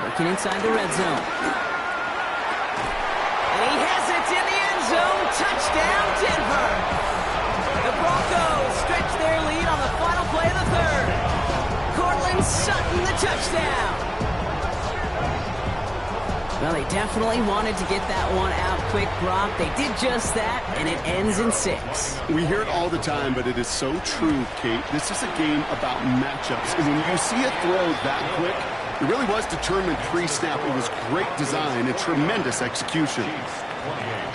Working inside the red zone. And he has it in the end zone. Touchdown, Denver. The Broncos stretch their lead on the final play of the 3rd. Cortland Sutton, the touchdown. Well, they definitely wanted to get that one out quick, Brock. They did just that, and it ends in 6. We hear it all the time, but it is so true, Kate. This is a game about matchups. And when you see a throw that quick, it really was determined pre-snap. It was great design and tremendous execution. Chiefs 28.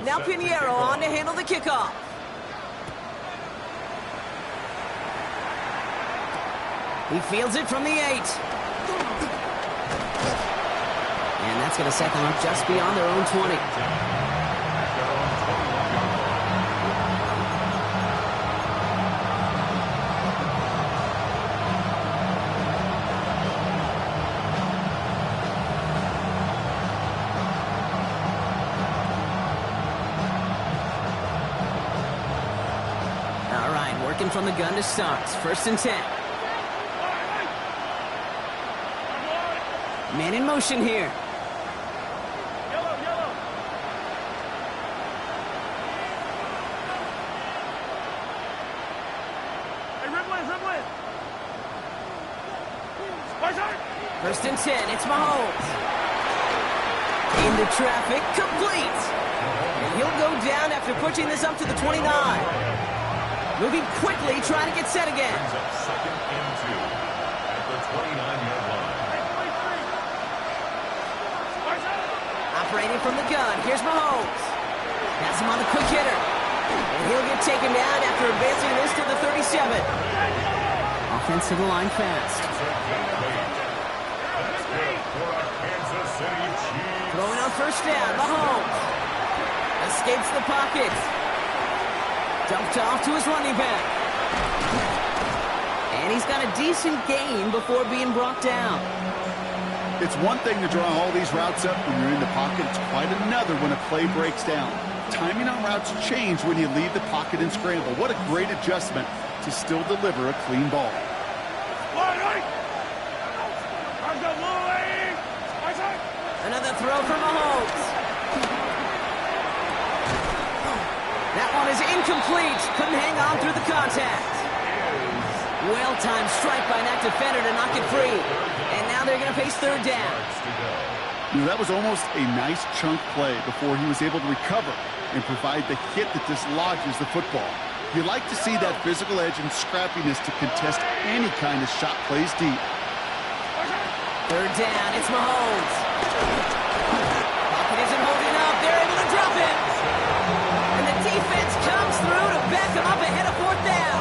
Now Pinheiro on to handle the kickoff. He fields it from the 8. And that's going to set them up just beyond their own 20. All right, working from the gun to start. 1st and 10. Man in motion here. First and 10, it's Mahomes. Into traffic, complete. And he'll go down after pushing this up to the 29. Moving quickly, trying to get set again. Brings up second and 2 at the 29-yard line. Operating from the gun, here's Mahomes. Pass him on the quick hitter. And he'll get taken down after advancing this to the 37. Offensive line fast. Throwing on first down, Mahomes. Escapes the pocket. Dumped off to his running back. And he's got a decent gain before being brought down. It's one thing to draw all these routes up when you're in the pocket. It's quite another when a play breaks down. Timing on routes change when you leave the pocket and scramble. What a great adjustment to still deliver a clean ball. Another throw for Mahomes. That one is incomplete. Couldn't hang on through the contact. Well-timed strike by that defender to knock it free. And now they're going to face third down. You know, that was almost a nice chunk play before he was able to recover and provide the hit that dislodges the football. You like to see that physical edge and scrappiness to contest any kind of shot plays deep. Third down, it's Mahomes. Pocket isn't holding up. They're able to drop it. And the defense comes through to back him up ahead of fourth down.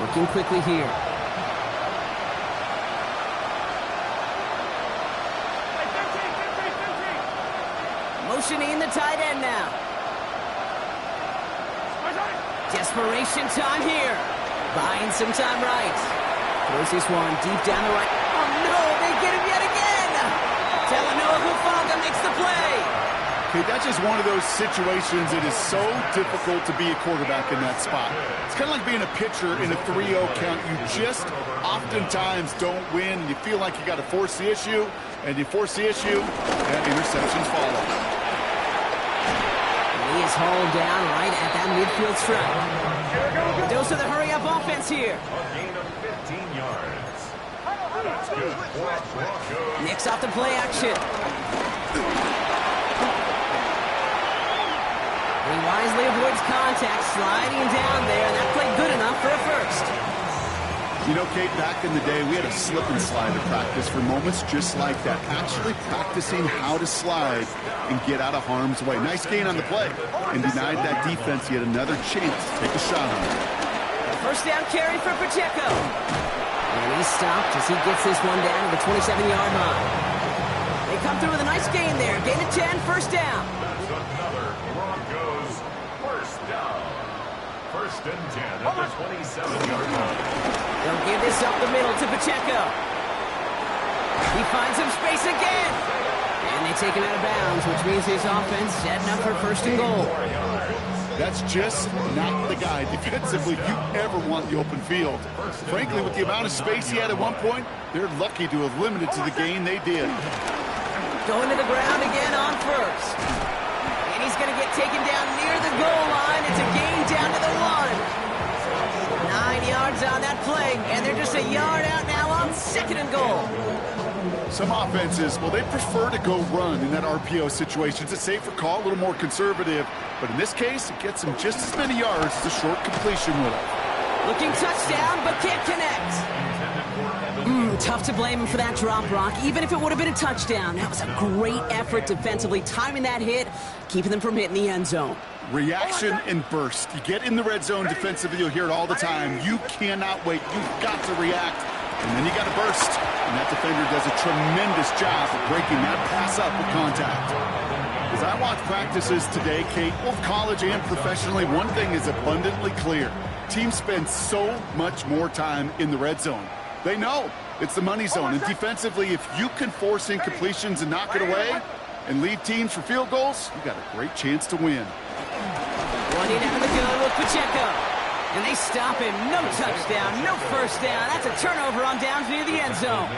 Working quickly here. Motioning the tight end now. Desperation time here. Buying some time right. Throws this one deep down the right. Oh no, they get him yet again. Talanoa Hufanga makes the play. Okay, that's just one of those situations it is so difficult to be a quarterback in that spot. It's kind of like being a pitcher in a 3-0 count. You just oftentimes don't win. You feel like you got to force the issue, and you force the issue, and interceptions follow. He is hauled down right at that midfield stripe. Dose of the hurry-up offense here. A gain of 15 yards. That's good for Broncos. Knicks off the play action. He wisely avoids contact, sliding down there, and that played good enough for a first. You know, Kate, back in the day, we had a slip and slide to practice for moments just like that. Actually practicing how to slide and get out of harm's way. Nice gain on the play and denied that defense yet another chance to take a shot on it. First down carry for Pacheco. And he's stopped as he gets this one down to the 27-yard line. They come through with a nice gain there. Gain of 10, first down. That's another Broncos first down. First and 10 at the 27-yard line. They'll give this up the middle to Pacheco. He finds some space again. And they take him out of bounds, which means his offense setting up for first and goal. That's just not the guy defensively you ever want the open field. Frankly, with the amount of space he had at one point, they're lucky to have limited to the gain they did. Going to the ground again on first. And he's going to get taken down near the goal line. It's a gain down to the 1. 9 yards on that play, and they're just a yard out now on second and goal. Some offenses, well, they prefer to go run in that RPO situation. It's a safer call, a little more conservative. But in this case, it gets them just as many yards as a short completion would have. Looking touchdown, but can't connect. Tough to blame him for that drop, Brock. Even if it would have been a touchdown, that was a great effort defensively, timing that hit, keeping them from hitting the end zone. Reaction and burst. You get in the red zone defensively, you'll hear it all the time. You cannot wait. You've got to react, and then you got to burst. And that defender does a tremendous job of breaking that pass up with contact. As I watch practices today, Kate, both college and professionally, one thing is abundantly clear. Teams spend so much more time in the red zone. They know it's the money zone, and defensively, if you can force incompletions and knock it away and lead teams for field goals, you got a great chance to win. Running out of the gun with Pacheco. And they stop him. No touchdown, no first down. That's a turnover on downs near the end zone.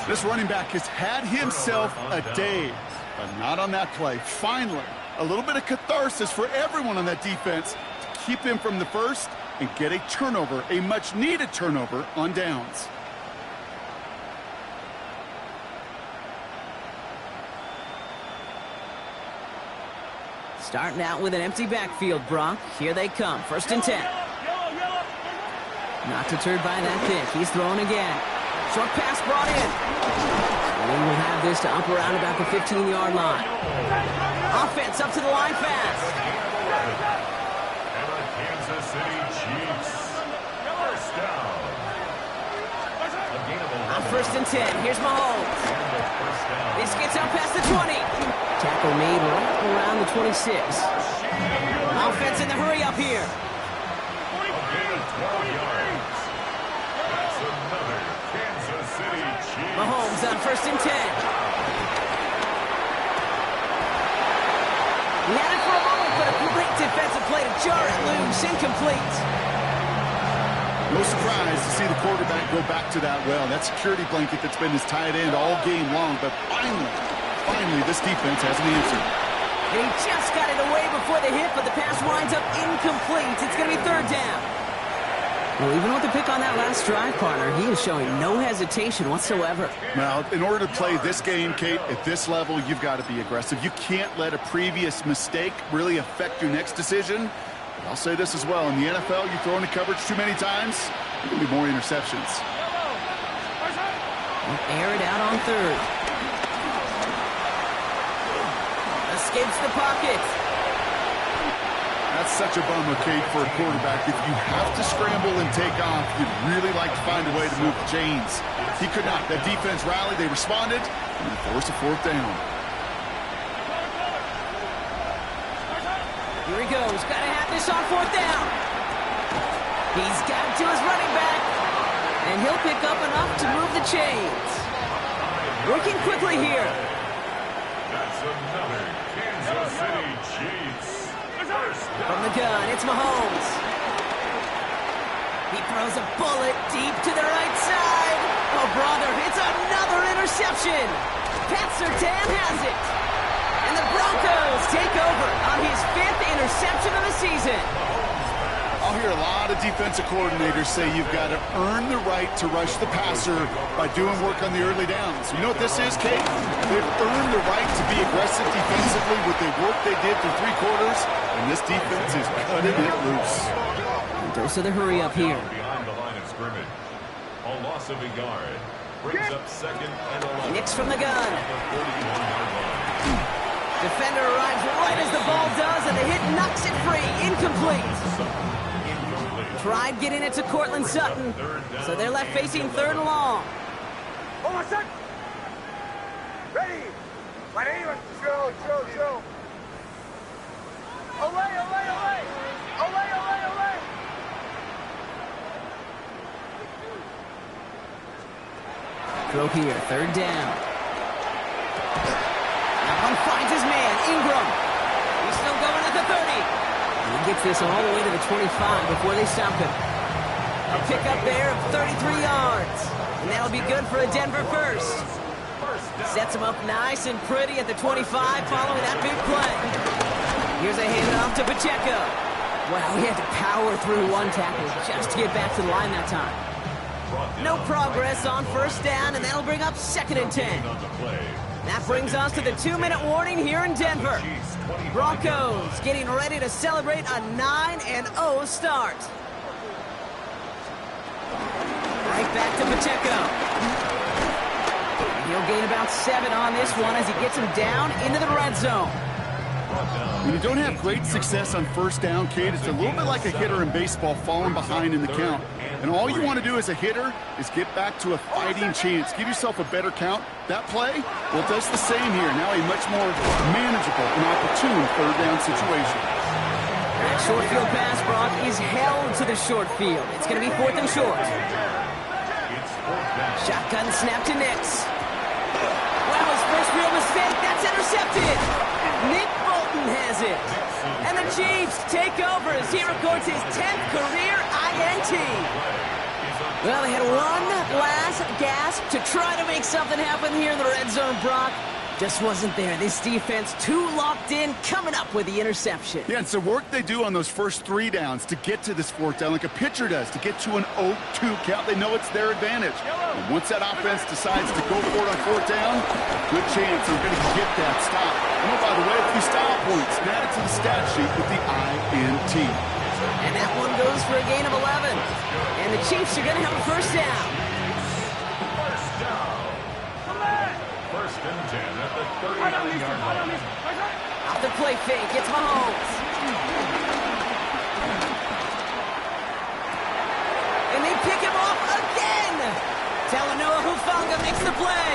This running back has had himself a day, but not on that play. Finally, a little bit of catharsis for everyone on that defense to keep him from the first and get a turnover, a much-needed turnover on downs. Starting out with an empty backfield, Brock. Here they come. 1st and 10. Not deterred by that pick. He's throwing again. Short pass brought in. And we will have this to up around about the 15-yard line. Offense up to the line fast. And the Kansas City Chiefs. First down. A gain of 11. On 1st and 10. Here's Mahomes. This gets out past the 20. Tackle made right around the 26. Offense in the hurry up here. A gain of 12 yards. That's another Kansas City Chiefs. Mahomes on 1st and 10. He had it for a moment, but a great defensive play to jar it loose. Incomplete. No surprise to see the quarterback go back to that well. That security blanket that's been his tight end all game long, but finally, this defense has an answer. And he just got it away before the hit, but the pass winds up incomplete. It's going to be 3rd down. Well, even with the pick on that last drive, partner, he is showing no hesitation whatsoever. Now, in order to play this game, Kate, at this level, you've got to be aggressive. You can't let a previous mistake really affect your next decision. But I'll say this as well. In the NFL, you throw into coverage too many times, there will be more interceptions. Air it out on 3rd. Escapes the pocket. That's such a bummer, Kate, for a quarterback. If you have to scramble and take off, you'd really like to find a way to move the chains. He could not. That defense rallied. They responded, and they forced a 4th down. Here he goes. Got to have this on 4th down. He's got it to his running back. And he'll pick up enough to move the chains. Working quickly here. That's another Kansas City Chiefs. From the gun, it's Mahomes. He throws a bullet deep to the right side. Oh, brother, it's another interception. Pat Surtain has it. And the Broncos take over on his 5th interception of the season. I'll hear a lot of defensive coordinators say you've got to earn the right to rush the passer by doing work on the early downs. You know what this is, Kate? They've earned the right to be aggressive defensively with the work they did through 3 quarters, and this defense is cutting it loose. And dose of the hurry up here. Behind the line of scrimmage. A loss of a yard. Brings up 2nd and 11. Nicks from the gun. The 41-yard line. Defender arrives right as the ball does, and the hit knocks it free. Incomplete. Tried getting it to Cortland Sutton, so they're left facing 3rd and long. Hold on, son. Ready. My name is Joe. Olay, olay, olay. Olay, olay, olay. Throw here, 3rd down. That one finds his man, Ingram. He's still going at the 30. And he gets this all the way to the 25 before they stop him. A pickup there of 33 yards. And that'll be good for a Denver first. Sets him up nice and pretty at the 25 following that big play. Here's a handoff to Pacheco. Wow, he had to power through one tackle just to get back to the line that time. No progress on 1st down, and that'll bring up 2nd and 10. That brings us to the 2-minute warning here in Denver. Broncos getting ready to celebrate a 9-0 start. Right back to Pacheco. He'll gain about 7 on this one as he gets him down into the red zone. When you don't have great success on 1st down, Kate, it's a little bit like a hitter in baseball falling behind in the count. And all you want to do as a hitter is get back to a fighting chance. Give yourself a better count. That play, well, it does the same here. Now a much more manageable and opportune 3rd down situation. That short field pass, Brock, is held to the short field. It's going to be 4th and short. Shotgun snap to Nix. Wow, his first real mistake. That's intercepted. Nick Bolton has it. And the Chiefs take over as he records his 10th career INT. Well, they had one last gasp to try to make something happen here in the red zone, Brock. Just wasn't there. This defense too locked in, coming up with the interception. Yeah, it's the work they do on those first 3 downs to get to this 4th down, like a pitcher does, to get to an 0-2 count. They know it's their advantage. And once that offense decides to go for it on 4th down, good chance they're going to get that stop. And oh, by the way, a few style points added to the stat sheet with the INT. And that one goes for a gain of 11. And the Chiefs are going to have a first down. First and 10 at the 39-yard line. Off the play fake, it's Mahomes. And they pick him off again. Talanoa Hufanga makes the play.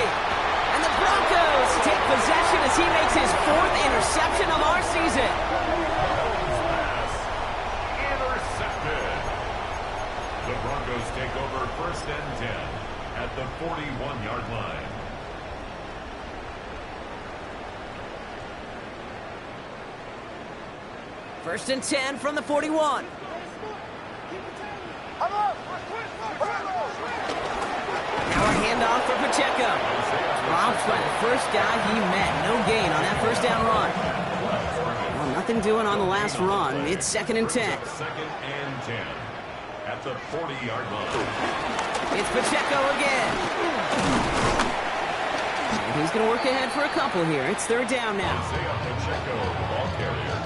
And the Broncos take possession as he makes his 4th interception of our season. Intercepted. The Broncos take over first and 10 at the 41-yard line. First and 10 from the 41. Now a handoff for Pacheco. Dropped by the first guy he met. No gain on that first down run. Well, nothing doing on the last run. It's 2nd and 10. 2nd and 10 at the 40-yard line. It's Pacheco again. And he's going to work ahead for a couple here. It's 3rd down now. Isaiah Pacheco, the ball carrier.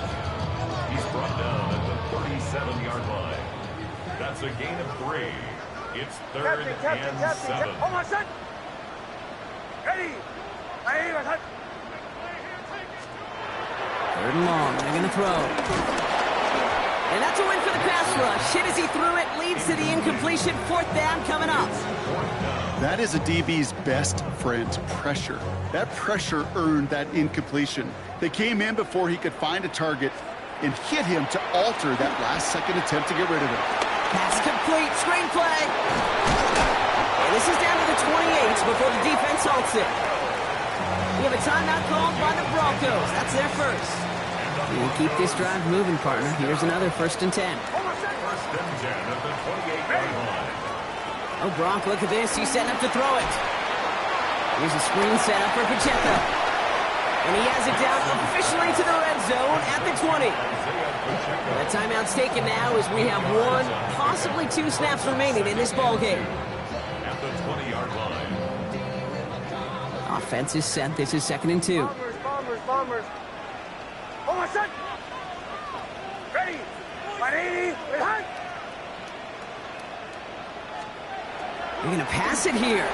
He's brought down at the 37-yard line. That's a gain of 3. It's 3rd and 7. Hold on, son. Ready. 3rd and long. They're going to throw. And that's a win for the pass rush. Hit as he threw it. Leads to the incompletion. 4th down coming up. That is a DB's best friend, pressure. That pressure earned that incompletion. They came in before he could find a target and hit him to alter that last-second attempt to get rid of it. Pass complete. Screenplay. And this is down to the 28 before the defense halts it. We have a timeout called by the Broncos. That's their first. You keep this drive moving, partner. Here's another 1st and 10. First and 10 at the 28-yard line. Oh, Gronk, look at this. He's setting up to throw it. Here's a screen set up for Pacheco. And he has it down officially to the red zone at the 20. The timeout's taken now as we have 1, possibly 2 snaps remaining in this ballgame. At the 20-yard line. Offense is set. This is 2nd and 2. Bombers. Hold on, son. Ready. 180. Behind. They're going to pass it here.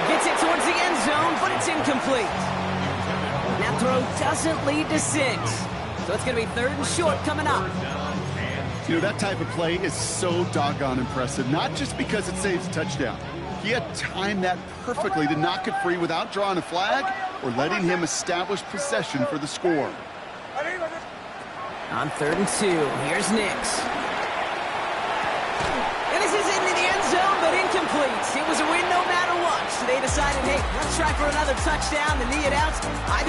Gets it towards the end zone, but it's incomplete. That throw doesn't lead to 6. So it's going to be 3rd and short coming up. You know, that type of play is so doggone impressive, not just because it saves a touchdown. He had timed that perfectly to knock it free without drawing a flag or letting him establish possession for the score. On 3rd and 2, here's Nix. And this is into the end zone, but incomplete. It was a win no matter what. So they decided, hey, let's try for another touchdown to knee it out.